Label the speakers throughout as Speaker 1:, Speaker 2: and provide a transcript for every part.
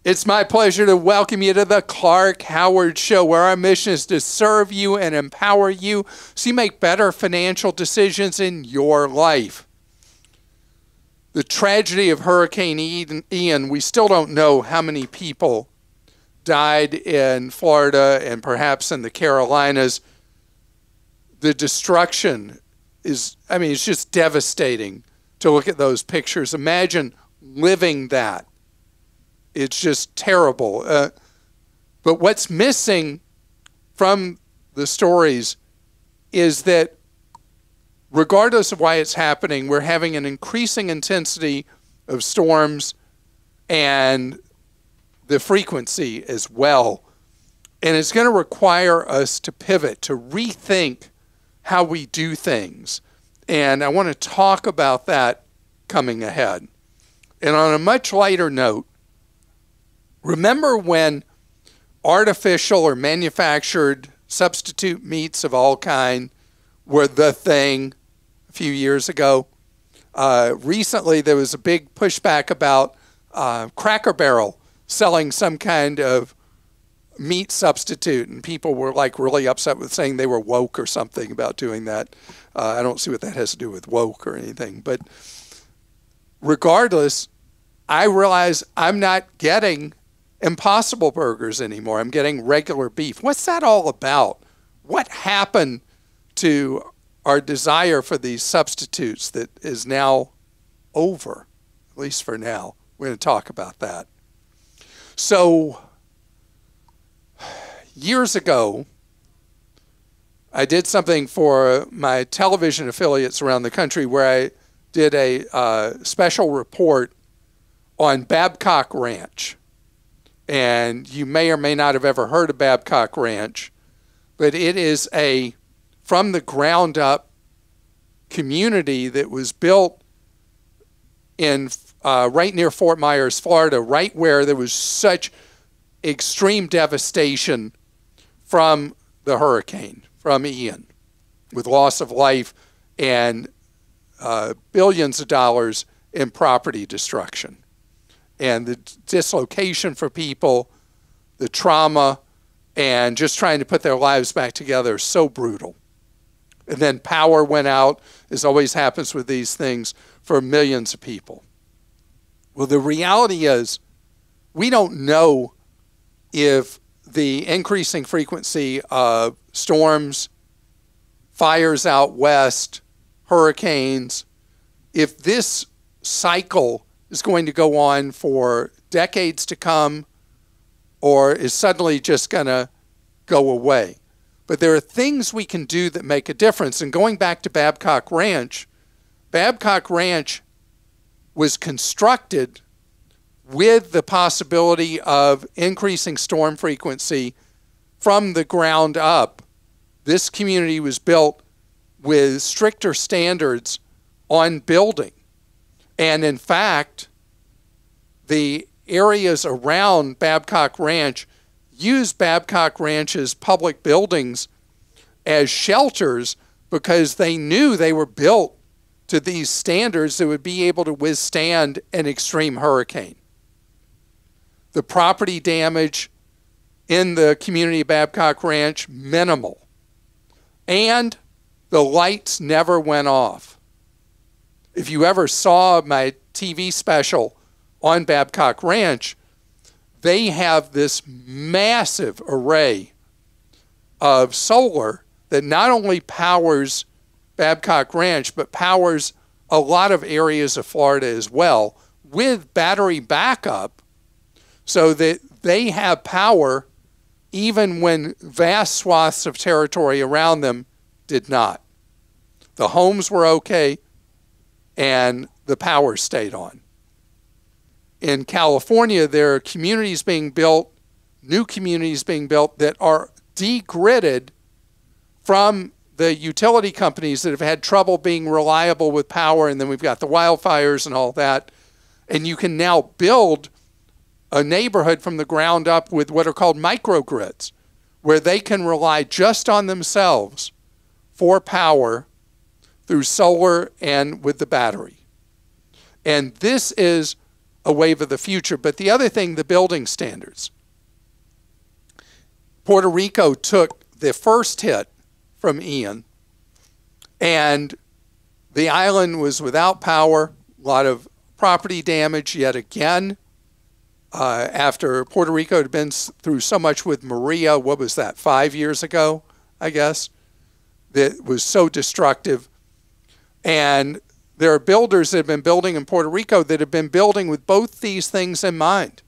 Speaker 1: It's my pleasure to welcome you to the Clark Howard Show, where our mission is to serve you and empower you so you make better financial decisions in your life. The tragedy of Hurricane Ian, we still don't know how many people died in Florida and perhaps in the Carolinas. The destruction is, it's just devastating to look at those pictures. Imagine living that. It's just terrible. But what's missing from the stories is that regardless of why it's happening, we're having an increasing intensity of storms and the frequency as well. And it's going to require us to pivot, to rethink how we do things. And I want to talk about that coming ahead. And on a much lighter note, remember when artificial or manufactured substitute meats of all kind were the thing a few years ago? Recently, there was a big pushback about Cracker Barrel selling some kind of meat substitute, and people were like really upset with saying they were woke or something about doing that. I don't see what that has to do with woke or anything, but regardless, I realize I'm not getting Impossible Burgers anymore. I'm getting regular beef. What's that all about? What happened to our desire for these substitutes that is now over, at least for now? We're going to talk about that. So, years ago, I did something for my television affiliates around the country where I did a special report on Babcock Ranch. And you may or may not have ever heard of Babcock Ranch, but it is a from the ground up community that was built in right near Fort Myers, Florida, right where there was such extreme devastation from the hurricane, from Ian, with loss of life and billions of dollars in property destruction. And the dislocation for people, the trauma, and just trying to put their lives back together is so brutal. And then power went out, as always happens with these things, for millions of people. Well, the reality is we don't know if the increasing frequency of storms, fires out west, hurricanes, if this cycle is going to go on for decades to come or is suddenly just going to go away. But there are things we can do that make a difference. And going back to Babcock Ranch was constructed with the possibility of increasing storm frequency from the ground up. This community was built with stricter standards on building. And in fact, the areas around Babcock Ranch used Babcock Ranch's public buildings as shelters because they knew they were built to these standards that would be able to withstand an extreme hurricane. The property damage in the community of Babcock Ranch, minimal. And the lights never went off. If you ever saw my TV special on Babcock Ranch, they have this massive array of solar that not only powers Babcock Ranch, but powers a lot of areas of Florida as well, with battery backup, so that they have power even when vast swaths of territory around them did not. The homes were okay, and the power stayed on. In California, there are communities being built, new communities being built that are de-gridded from the utility companies that have had trouble being reliable with power, and then we've got the wildfires and all that. And you can now build a neighborhood from the ground up with what are called microgrids, where they can rely just on themselves for power through solar and with the battery. And this is a wave of the future. But the other thing, the building standards. Puerto Rico took the first hit from Ian, and the island was without power, a lot of property damage yet again. After Puerto Rico had been through so much with Maria, what was that, 5 years ago, I guess, that was so destructive. And there are builders that have been building in Puerto Rico that have been building with both these things in mind.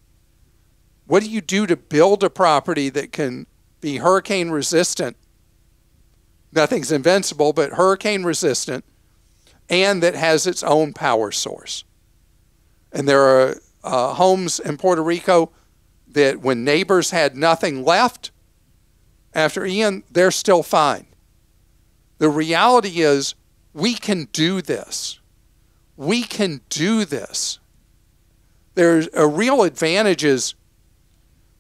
Speaker 1: What do you do to build a property that can be hurricane resistant? Nothing's invincible, but hurricane resistant, and that has its own power source. And there are homes in Puerto Rico that when neighbors had nothing left after Ian, they're still fine. The reality is we can do this. We can do this. There's a real advantages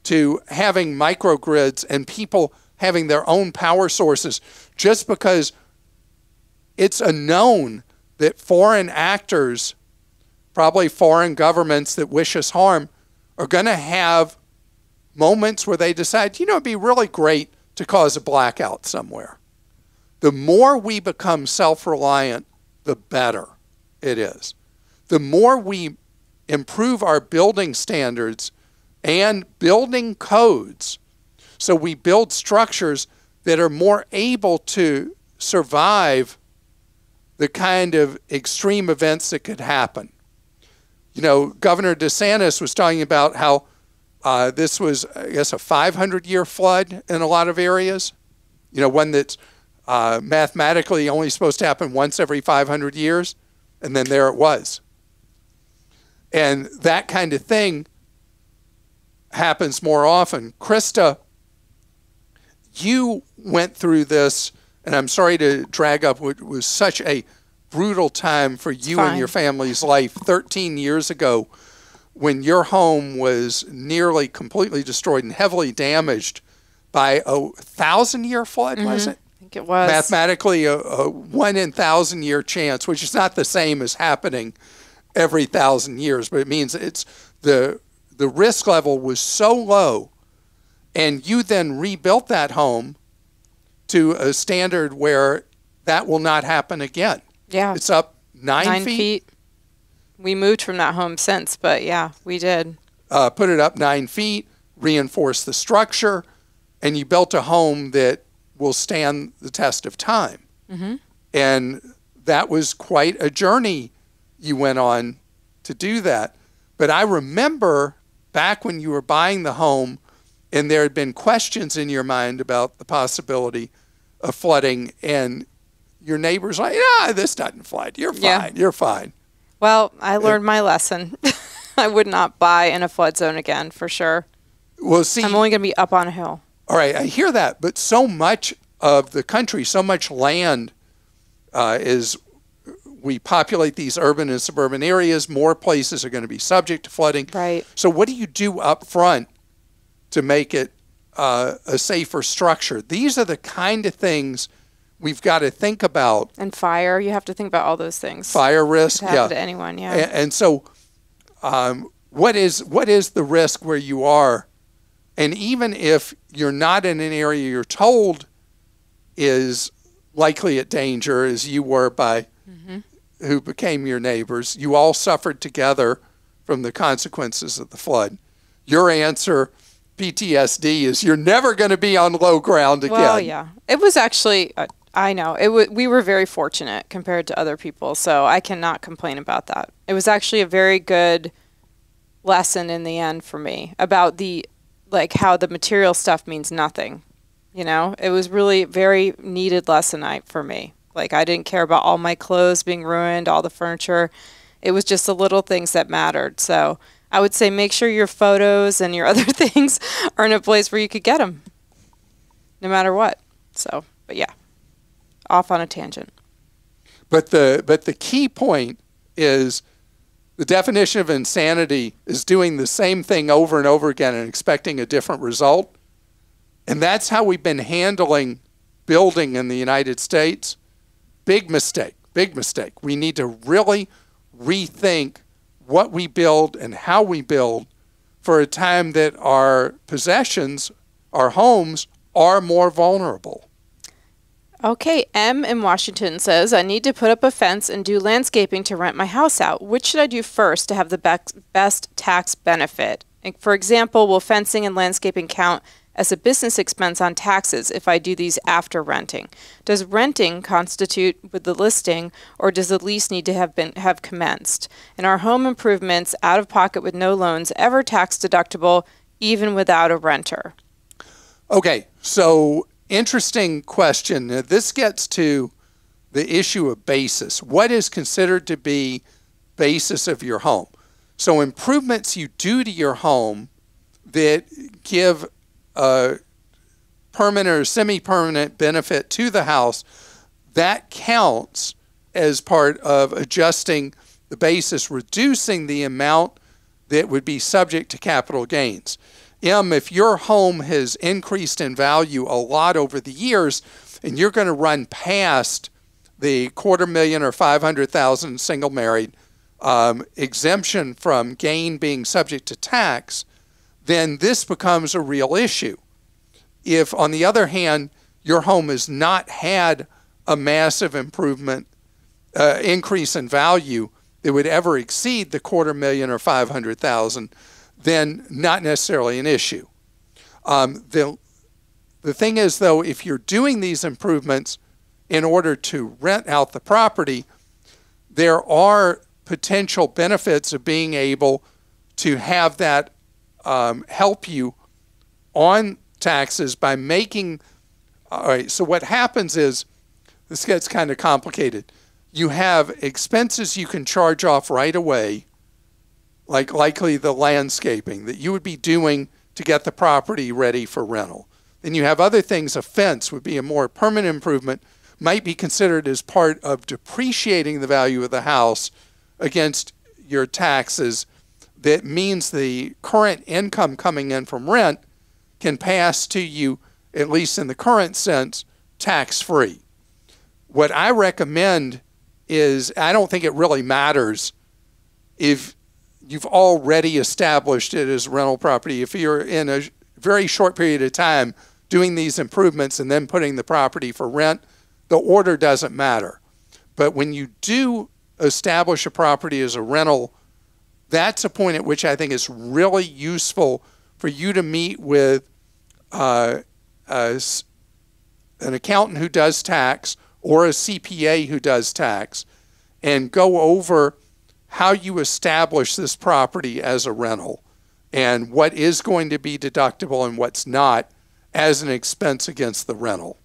Speaker 1: to having microgrids and people having their own power sources, just because it's a known that foreign actors, probably foreign governments that wish us harm, are going to have moments where they decide, it'd be really great to cause a blackout somewhere. The more we become self-reliant, the better it is. The more we improve our building standards and building codes, so we build structures that are more able to survive the kind of extreme events that could happen. Governor DeSantis was talking about how this was, I guess, a 500-year flood in a lot of areas. One that's mathematically only supposed to happen once every 500 years, and then there it was. And that kind of thing happens more often. Christa, you went through this, and I'm sorry to drag up what was such a brutal time for you and your family's life 13 years ago, when your home was nearly completely destroyed and heavily damaged by a 1,000-year flood, was it?
Speaker 2: I think it was.
Speaker 1: Mathematically, a 1 in 1,000-year chance, which is not the same as happening every 1,000 years, but it means it's the risk level was so low, and you then rebuilt that home to a standard where that will not happen again.
Speaker 2: Yeah.
Speaker 1: It's up 9
Speaker 2: feet. We moved from that home since, but yeah, we did.
Speaker 1: Put it up 9 feet, reinforce the structure, and you built a home that will stand the test of time. Mm-hmm. And that was quite a journey you went on to do that. But I remember back when you were buying the home and there had been questions in your mind about the possibility of flooding, and your neighbor's like, this doesn't flood. You're fine. Yeah. You're fine.
Speaker 2: Well, I learned my lesson. I would not buy in a flood zone again, for sure.
Speaker 1: Well, see,
Speaker 2: I'm only going to be up on a hill.
Speaker 1: All right, I hear that, but so much of the country, so much land we populate these urban and suburban areas, more places are going to be subject to flooding.
Speaker 2: Right.
Speaker 1: So what do you do up front to make it a safer structure? These are the kind of things we've got to think about.
Speaker 2: And fire, you have to think about all those things.
Speaker 1: Fire risk,
Speaker 2: could happen to anyone, yeah.
Speaker 1: And so what is the risk where you are? And even if you're not in an area you're told is likely at danger, as you were by who became your neighbors, you all suffered together from the consequences of the flood. Your answer, PTSD, is you're never going to be on low ground again.
Speaker 2: Well, yeah. It was actually, I know, we were very fortunate compared to other people, so I cannot complain about that. It was actually a very good lesson in the end for me about how the material stuff means nothing. It was really very needed lesson for me. I didn't care about all my clothes being ruined, all the furniture. It was just the little things that mattered. So I would say make sure your photos and your other things are in a place where you could get them, no matter what. So, but yeah, off on a tangent.
Speaker 1: But the key point is the definition of insanity is doing the same thing over and over again and expecting a different result. And that's how we've been handling building in the United States. Big mistake, big mistake. We need to really rethink what we build and how we build for a time that our possessions, our homes, are more vulnerable.
Speaker 2: Okay, M in Washington says, I need to put up a fence and do landscaping to rent my house out. Which should I do first to have the best tax benefit? For example, will fencing and landscaping count as a business expense on taxes if I do these after renting? Does renting constitute with the listing, or does the lease need to have commenced? And are home improvements out of pocket with no loans ever tax deductible even without a renter?
Speaker 1: Okay, so interesting question. Now, this gets to the issue of basis. What is considered to be basis of your home? So improvements you do to your home that give a permanent or semi-permanent benefit to the house, that counts as part of adjusting the basis, reducing the amount that would be subject to capital gains. If your home has increased in value a lot over the years and you're going to run past the $250,000 or $500,000 single married exemption from gain being subject to tax, then this becomes a real issue. If, on the other hand, your home has not had a massive improvement, increase in value that would ever exceed the $250,000 or $500,000, then not necessarily an issue. The thing is, though, if you're doing these improvements in order to rent out the property, there are potential benefits of being able to have that help you on taxes by making, all right, so what happens is, this gets kind of complicated. You have expenses you can charge off right away, like likely the landscaping that you would be doing to get the property ready for rental. Then you have other things. A fence would be a more permanent improvement, might be considered as part of depreciating the value of the house against your taxes. That means the current income coming in from rent can pass to you, at least in the current sense, tax-free. What I recommend is, I don't think it really matters if you've already established it as rental property. If you're in a very short period of time doing these improvements and then putting the property for rent, the order doesn't matter. But when you do establish a property as a rental, that's a point at which I think it's really useful for you to meet with an accountant who does tax or a CPA who does tax and go over how you establish this property as a rental and what is going to be deductible and what's not as an expense against the rental.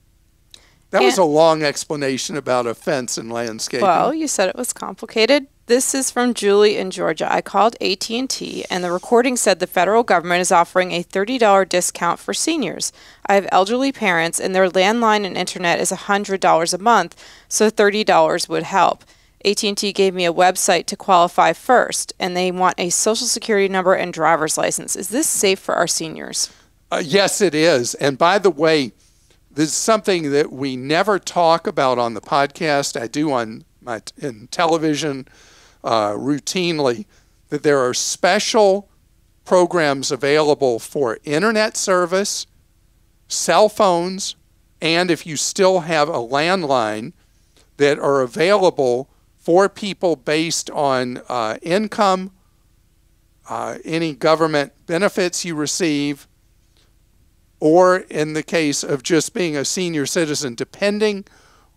Speaker 1: That was a long explanation about a fence and landscaping.
Speaker 2: Well, you said it was complicated. This is from Julie in Georgia. I called AT&T, and the recording said the federal government is offering a $30 discount for seniors. I have elderly parents, and their landline and internet is $100 a month, so $30 would help. AT&T gave me a website to qualify first, and they want a Social Security number and driver's license. Is this safe for our seniors?
Speaker 1: Yes, it is. And by the way, this is something that we never talk about on the podcast. I do in television routinely, that there are special programs available for internet service, cell phones, and if you still have a landline, that are available for people based on income, any government benefits you receive, or in the case of just being a senior citizen, depending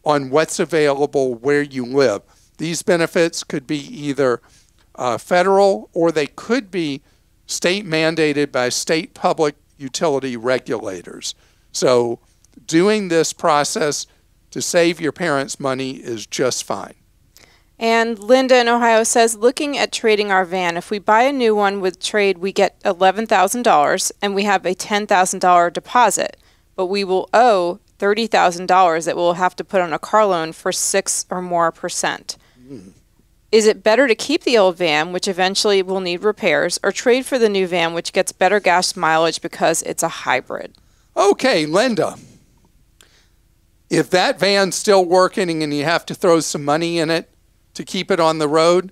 Speaker 1: on what's available where you live. These benefits could be either federal or they could be state mandated by state public utility regulators. So doing this process to save your parents money is just fine.
Speaker 2: And Linda in Ohio says, looking at trading our van, if we buy a new one with trade, we get $11,000 and we have a $10,000 deposit, but we will owe $30,000 that we'll have to put on a car loan for 6% or more. Is it better to keep the old van, which eventually will need repairs, or trade for the new van, which gets better gas mileage because it's a hybrid?
Speaker 1: Okay, Linda, if that van's still working and you have to throw some money in it to keep it on the road,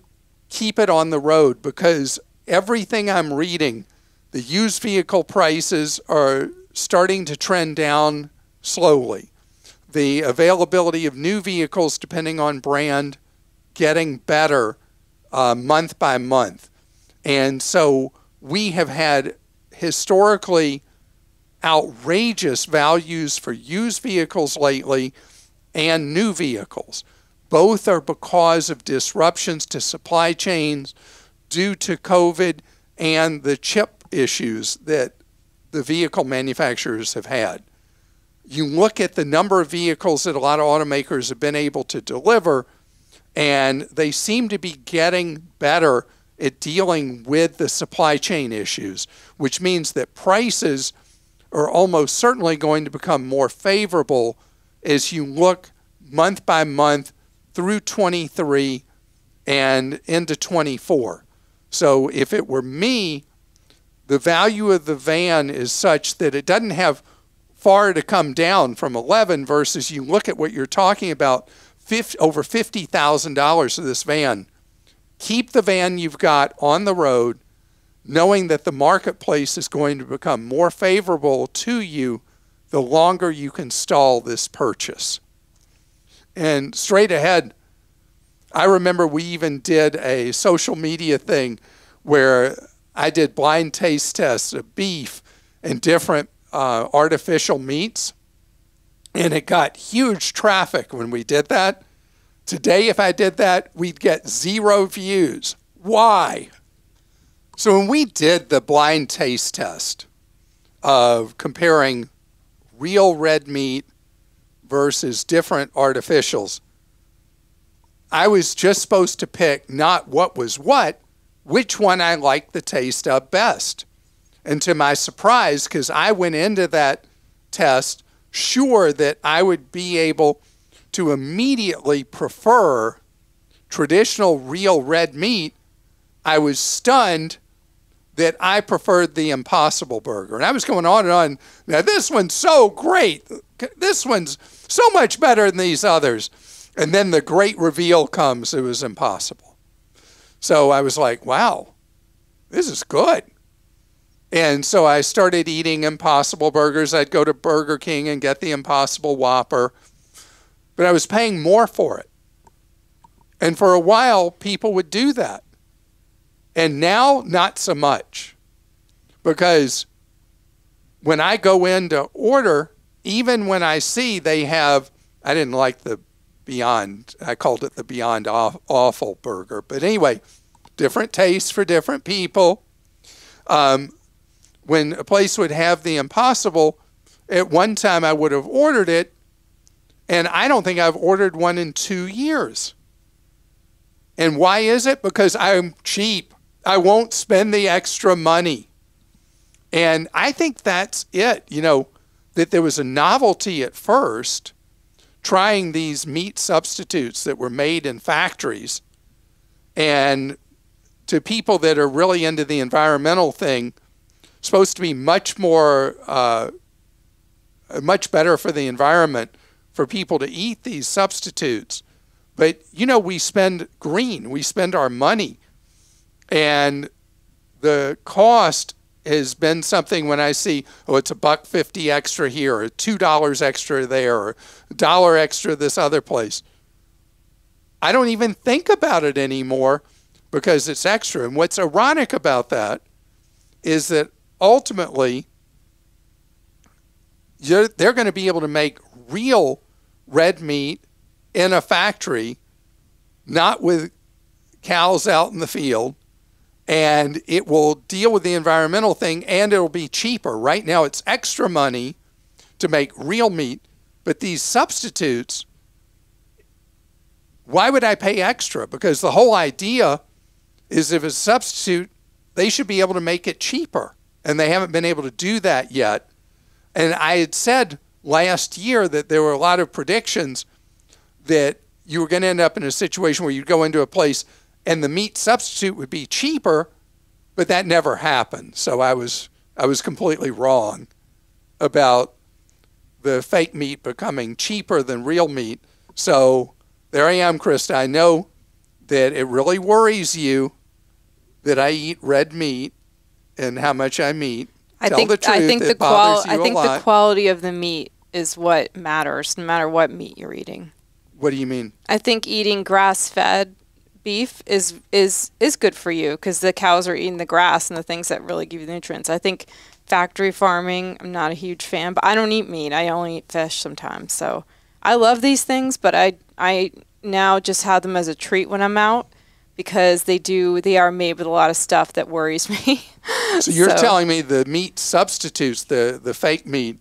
Speaker 1: keep it on the road, because everything I'm reading, the used vehicle prices are starting to trend down slowly. The availability of new vehicles, depending on brand, getting better month by month. And so we have had historically outrageous values for used vehicles lately and new vehicles. Both are because of disruptions to supply chains due to COVID and the chip issues that the vehicle manufacturers have had. You look at the number of vehicles that a lot of automakers have been able to deliver, and they seem to be getting better at dealing with the supply chain issues, which means that prices are almost certainly going to become more favorable as you look month by month through 23 and into 24. So if it were me, the value of the van is such that it doesn't have far to come down from 11 versus you look at what you're talking about, over $50,000 of this van. Keep the van you've got on the road, knowing that the marketplace is going to become more favorable to you the longer you can stall this purchase. And straight ahead, I remember we even did a social media thing where I did blind taste tests of beef and different artificial meats, and it got huge traffic when we did that. Today, if I did that, we'd get 0 views. Why? So when we did the blind taste test of comparing real red meat versus different artificials, I was just supposed to pick not what was what, which one I liked the taste of best. And to my surprise, because I went into that test sure that I would be able to immediately prefer traditional real red meat, I was stunned that I preferred the Impossible Burger. And I was going on and on. Now, this one's so great. This one's so much better than these others. And then the great reveal comes. It was Impossible. So I was like, wow, this is good. And so I started eating Impossible Burgers. I'd go to Burger King and get the Impossible Whopper. But I was paying more for it. And for a while, people would do that. And now, not so much. Because when I go in to order, even when I see they have, I didn't like the Beyond, I called it the Beyond Awful Burger. But anyway, different tastes for different people. When a place would have the Impossible, at one time I would have ordered it, and I don't think I've ordered one in 2 years. And why is it? Because I'm cheap. I won't spend the extra money. And I think that's it, that there was a novelty at first, trying these meat substitutes that were made in factories. And to people that are really into the environmental thing, supposed to be much better for the environment for people to eat these substitutes. But, we spend our money. And the cost has been something when I see, it's $1.50 extra here, or $2 extra there, or $1 extra this other place. I don't even think about it anymore because it's extra. And what's ironic about that is that ultimately they're going to be able to make real red meat in a factory, not with cows out in the field, and it will deal with the environmental thing, and it'll be cheaper. Right now it's extra money to make real meat, but these substitutes, why would I pay extra? Because the whole idea is if it's a substitute, they should be able to make it cheaper, and they haven't been able to do that yet. And I had said last year that there were a lot of predictions that you were going to end up in a situation where you'd go into a place and the meat substitute would be cheaper, but that never happened. So I was completely wrong about the fake meat becoming cheaper than real meat. So there I am, Christa. I know that it really worries you that I eat red meat and how much I eat. Tell the truth. It bothers you a lot.
Speaker 2: The quality of the meat is what matters, no matter what meat you're eating.
Speaker 1: What do you mean?
Speaker 2: I think eating grass-fed beef is good for you because the cows are eating the grass and the things that really give you the nutrients. I think factory farming, I'm not a huge fan, but I don't eat meat. I only eat fish sometimes. So I love these things, but I now just have them as a treat when I'm out because they are made with a lot of stuff that worries me.
Speaker 1: So you're telling me the meat substitutes, the fake meat,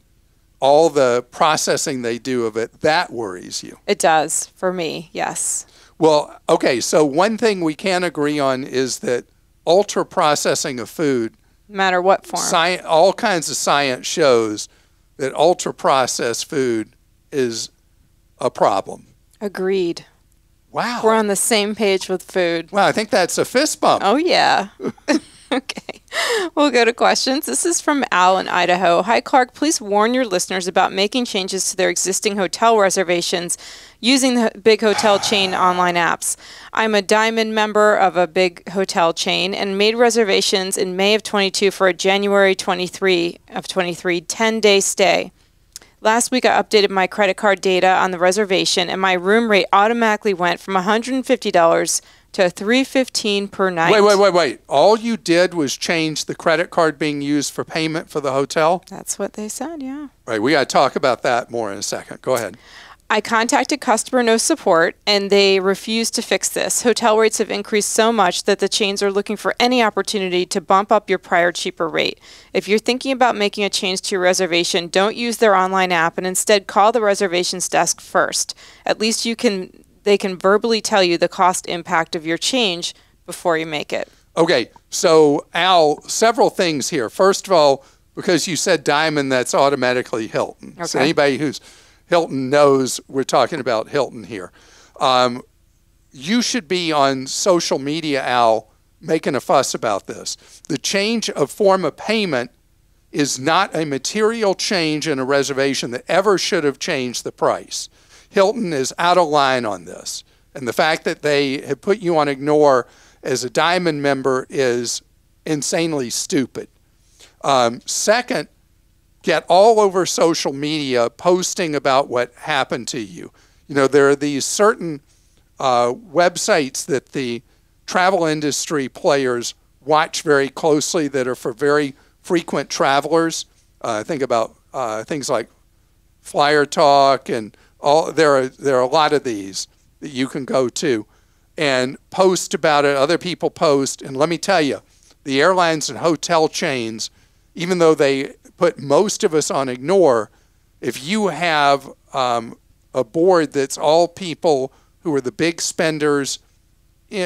Speaker 1: all the processing they do of it, that worries you? It
Speaker 2: does, for me, yes.
Speaker 1: Well, okay, so one thing we can agree on is that ultra-processing of food,
Speaker 2: no matter what form,
Speaker 1: all kinds of science shows that ultra-processed food is a problem.
Speaker 2: Agreed.
Speaker 1: Wow.
Speaker 2: We're on the same page with food.
Speaker 1: Wow, I think that's a fist bump.
Speaker 2: Oh, yeah. Okay. We'll go to questions. This is from Al in Idaho. Hi, Clark. Please warn your listeners about making changes to their existing hotel reservations using the big hotel chain online apps. I'm a Diamond member of a big hotel chain and made reservations in May of 22 for a January 23 10-day stay. Last week, I updated my credit card data on the reservation, and my room rate automatically went from $150 to $315 per night.
Speaker 1: Wait. All you did was change the credit card being used for payment for the hotel?
Speaker 2: That's what they said, yeah.
Speaker 1: Right, we got to talk about that more in a second. Go ahead.
Speaker 2: I contacted customer no support, and they refused to fix this. Hotel rates have increased so much that the chains are looking for any opportunity to bump up your prior cheaper rate. If you're thinking about making a change to your reservation, don't use their online app and instead call the reservations desk first. At least they can verbally tell you the cost impact of your change before you make it.
Speaker 1: Okay, so Al, several things here. First of all, because you said Diamond, that's automatically Hilton. Okay. So anybody who's Hilton knows we're talking about Hilton here. You should be on social media, Al, making a fuss about this. The change of form of payment is not a material change in a reservation that ever should have changed the price. Hilton is out of line on this. And the fact that they have put you on ignore as a Diamond member is insanely stupid. Second, get all over social media posting about what happened to you. You know, there are these certain websites that the travel industry players watch very closely that are for very frequent travelers. Think about things like Flyer Talk and there are a lot of these that you can go to and post about it. Other people post. And let me tell you, the airlines and hotel chains, even though they put most of us on ignore, if you have a board that's all people who are the big spenders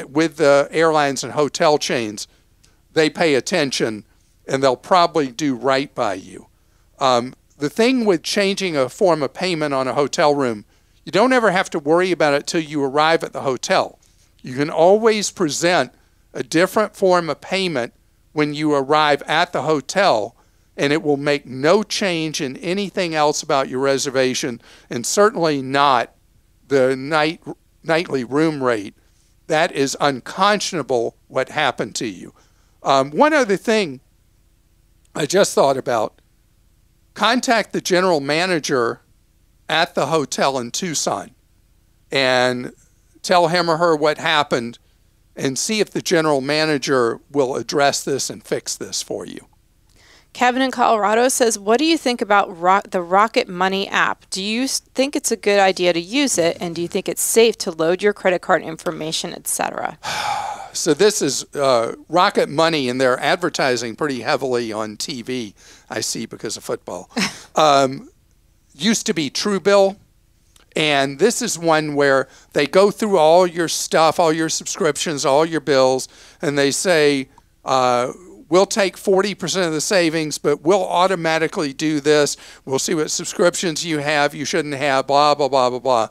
Speaker 1: with the airlines and hotel chains, they pay attention and they'll probably do right by you. The thing with changing a form of payment on a hotel room, you don't ever have to worry about it till you arrive at the hotel. You can always present a different form of payment when you arrive at the hotel, and it will make no change in anything else about your reservation, and certainly not the nightly room rate. That is unconscionable what happened to you. One other thing I just thought about, contact the general manager at the hotel in Tucson and tell him or her what happened and see if the general manager will address this and fix this for you.
Speaker 2: Kevin in Colorado says, what do you think about the Rocket Money app? Do you think it's a good idea to use it, and do you think it's safe to load your credit card information, etc.?
Speaker 1: So this is Rocket Money, and they're advertising pretty heavily on TV, I see, because of football. Used to be Truebill, and this is one where they go through all your stuff, all your subscriptions, all your bills, and they say, we'll take 40% of the savings, but we'll automatically do this. We'll see what subscriptions you have, you shouldn't have, blah, blah, blah, blah, blah.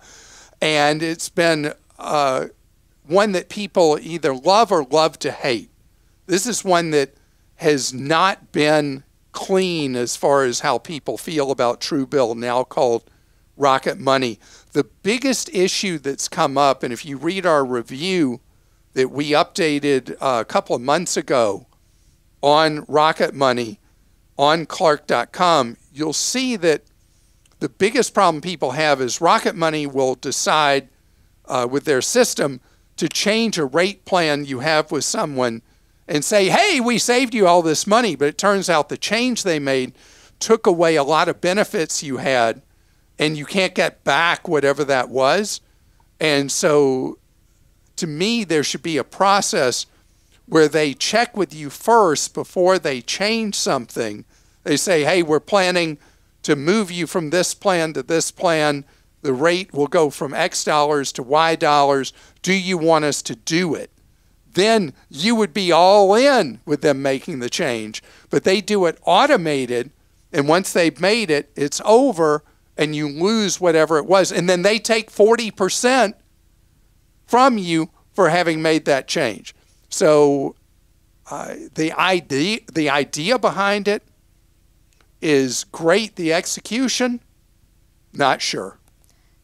Speaker 1: And it's been one that people either love or love to hate. This is one that has not been clean as far as how people feel about Truebill, now called Rocket Money. The biggest issue that's come up, and if you read our review that we updated a couple of months ago on Rocket Money on Clark.com, you'll see that the biggest problem people have is Rocket Money will decide with their system to change a rate plan you have with someone and say, hey, we saved you all this money, but it turns out the change they made took away a lot of benefits you had, and you can't get back whatever that was. And so to me, there should be a process where they check with you first before they change something. They say, hey, we're planning to move you from this plan to this plan. The rate will go from X dollars to Y dollars. Do you want us to do it? Then you would be all in with them making the change. But they do it automated, and once they've made it, it's over, and you lose whatever it was. And then they take 40% from you for having made that change. So the idea behind it is great. The execution, not sure.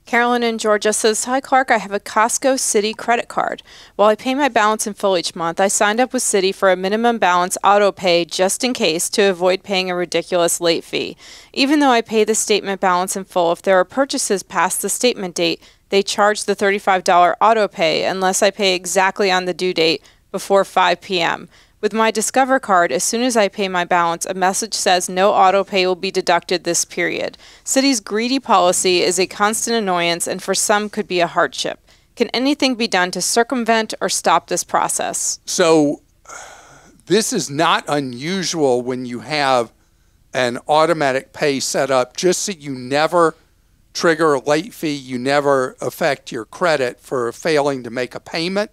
Speaker 2: Carolyn in Georgia says, hi, Clark. I have a Costco Citi credit card. While I pay my balance in full each month, I signed up with Citi for a minimum balance auto pay just in case to avoid paying a ridiculous late fee. Even though I pay the statement balance in full, if there are purchases past the statement date, they charge the $35 auto pay unless I pay exactly on the due date before 5 p.m. With my Discover card, as soon as I pay my balance, a message says no auto pay will be deducted this period. Citi's greedy policy is a constant annoyance and for some could be a hardship. Can anything be done to circumvent or stop this process?
Speaker 1: So this is not unusual when you have an automatic pay set up, just so you never trigger a late fee, you never affect your credit for failing to make a payment,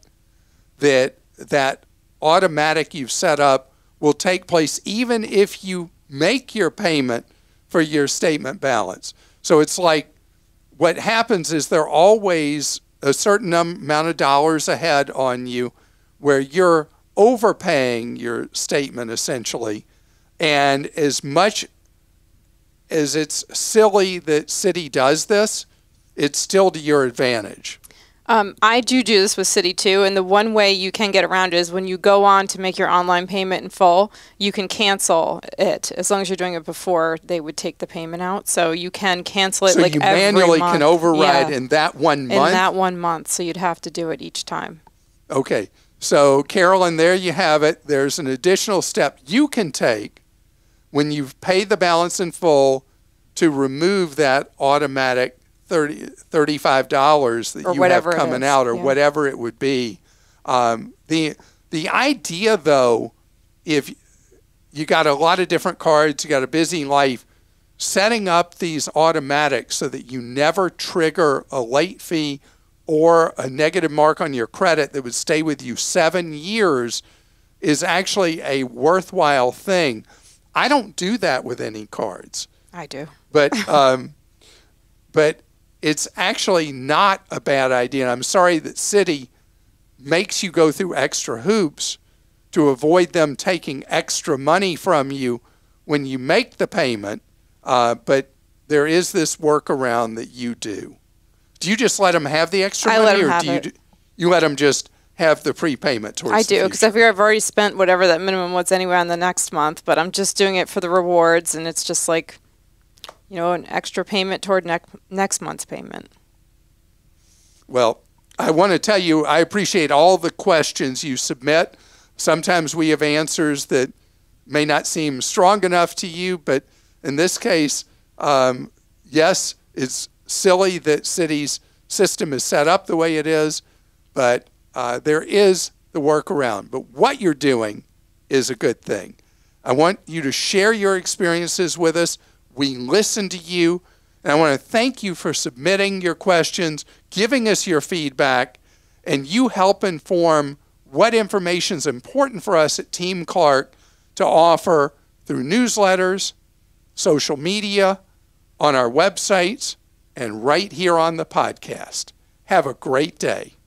Speaker 1: that automatic you've set up will take place even if you make your payment for your statement balance. So it's like what happens is they're always a certain amount of dollars ahead on you where you're overpaying your statement essentially. And as much as it's silly that Citi does this, it's still to your advantage.
Speaker 2: I do this with Citi too, and the one way you can get around it is when you go on to make your online payment in full, you can cancel it as long as you're doing it before they would take the payment out. So you can cancel it
Speaker 1: so
Speaker 2: like
Speaker 1: you
Speaker 2: every
Speaker 1: manually
Speaker 2: month.
Speaker 1: can override in that 1 month?
Speaker 2: In that 1 month, so you'd have to do it each time.
Speaker 1: Okay, so Carolyn, there you have it. There's an additional step you can take when you've paid the balance in full to remove that automatic $35 that you have coming out, or whatever it would be. The idea, though, if you got a lot of different cards, you got a busy life, setting up these automatics so that you never trigger a late fee or a negative mark on your credit that would stay with you 7 years is actually a worthwhile thing. I don't do that with any cards.
Speaker 2: I do.
Speaker 1: But it's actually not a bad idea. And I'm sorry that Citi makes you go through extra hoops to avoid them taking extra money from you when you make the payment. But there is this workaround that you do. Do you just let them have the extra money?
Speaker 2: I let them have it.
Speaker 1: You let them just have the prepayment towards
Speaker 2: I do, because I figure I've already spent whatever that minimum was anyway on the next month, but I'm just doing it for the rewards, and it's just like, you know, an extra payment toward next month's payment.
Speaker 1: Well, I want to tell you, I appreciate all the questions you submit. Sometimes we have answers that may not seem strong enough to you, but in this case, yes, it's silly that Citi's system is set up the way it is, but there is the workaround. But what you're doing is a good thing. I want you to share your experiences with us. We listen to you, and I want to thank you for submitting your questions, giving us your feedback, and you help inform what information is important for us at Team Clark to offer through newsletters, social media, on our websites, and right here on the podcast. Have a great day.